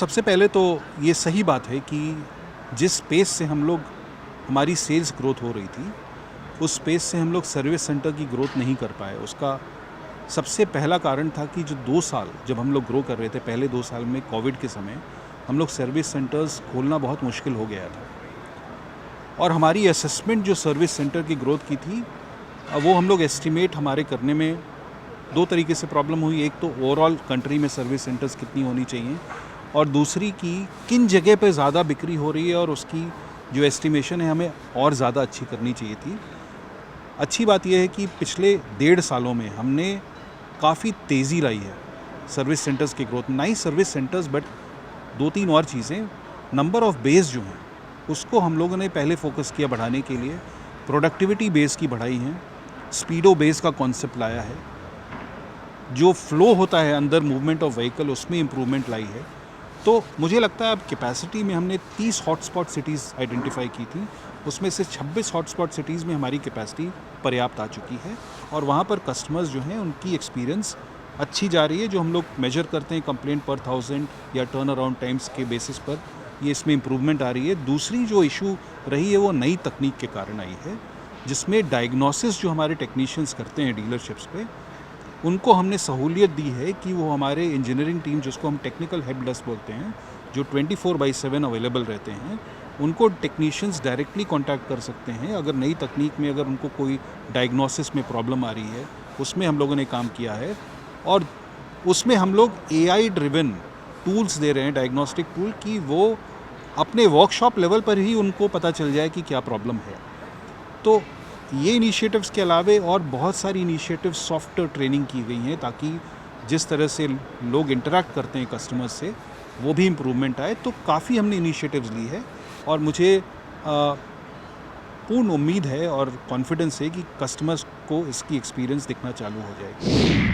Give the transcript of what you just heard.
सबसे पहले तो ये सही बात है कि जिस पेस से हम लोग हमारी सेल्स ग्रोथ हो रही थी, उस पेस से हम लोग सर्विस सेंटर की ग्रोथ नहीं कर पाए। उसका सबसे पहला कारण था कि जो 2 साल जब हम लोग ग्रो कर रहे थे, पहले 2 साल में कोविड के समय हम लोग सर्विस सेंटर्स खोलना बहुत मुश्किल हो गया था। और हमारी असेसमेंट जो सर्विस सेंटर की ग्रोथ की थी, वो हम लोग एस्टिमेट हमारे करने में 2 तरीके से प्रॉब्लम हुई। एक तो ओवरऑल कंट्री में सर्विस सेंटर्स कितनी होनी चाहिए, और दूसरी कि किन जगह पे ज़्यादा बिक्री हो रही है और उसकी जो एस्टिमेशन है हमें और ज़्यादा अच्छी करनी चाहिए थी। अच्छी बात यह है कि पिछले 1.5 सालों में हमने काफ़ी तेज़ी लाई है सर्विस सेंटर्स की ग्रोथ में। ना ही सर्विस सेंटर्स, बट 2-3 और चीज़ें। नंबर ऑफ़ बेस जो हैं उसको हम लोगों ने पहले फोकस किया बढ़ाने के लिए, प्रोडक्टिविटी बेस की बढ़ाई है, स्पीडो बेस का कॉन्सेप्ट लाया है, जो फ्लो होता है अंदर मूवमेंट ऑफ व्हीकल उसमें इम्प्रूवमेंट लाई है। तो मुझे लगता है अब कैपेसिटी में हमने 30 हॉटस्पॉट सिटीज़ आइडेंटिफाई की थी, उसमें से 26 हॉटस्पॉट सिटीज़ में हमारी कैपेसिटी पर्याप्त आ चुकी है, और वहाँ पर कस्टमर्स जो हैं उनकी एक्सपीरियंस अच्छी जा रही है। जो हम लोग मेजर करते हैं कंप्लेंट पर 1000 या टर्न अराउंड टाइम्स के बेसिस पर, ये इसमें इम्प्रूवमेंट आ रही है। दूसरी जो इशू रही है वो नई तकनीक के कारण आई है, जिसमें डायग्नोसिस जो हमारे टेक्नीशियंस करते हैं डीलरशिप्स पे, उनको हमने सहूलियत दी है कि वो हमारे इंजीनियरिंग टीम, जिसको हम टेक्निकल हेल्प डेस्क बोलते हैं, जो 24/7 अवेलेबल रहते हैं, उनको टेक्नीशियंस डायरेक्टली कांटेक्ट कर सकते हैं। अगर नई तकनीक में अगर उनको कोई डायग्नोसिस में प्रॉब्लम आ रही है, उसमें हम लोगों ने काम किया है, और उसमें हम लोग AI ड्रिवन टूल्स दे रहे हैं, डायग्नोस्टिक टूल, कि वो अपने वर्कशॉप लेवल पर ही उनको पता चल जाए कि क्या प्रॉब्लम है। तो ये इनिशिएटिव्स के अलावे और बहुत सारी इनिशिएटिव्स सॉफ्ट ट्रेनिंग की गई हैं, ताकि जिस तरह से लोग इंटरैक्ट करते हैं कस्टमर्स से, वो भी इम्प्रूवमेंट आए। तो काफ़ी हमने इनिशिएटिव्स ली है, और मुझे पूर्ण उम्मीद है और कॉन्फिडेंस है कि कस्टमर्स को इसकी एक्सपीरियंस दिखना चालू हो जाएगी।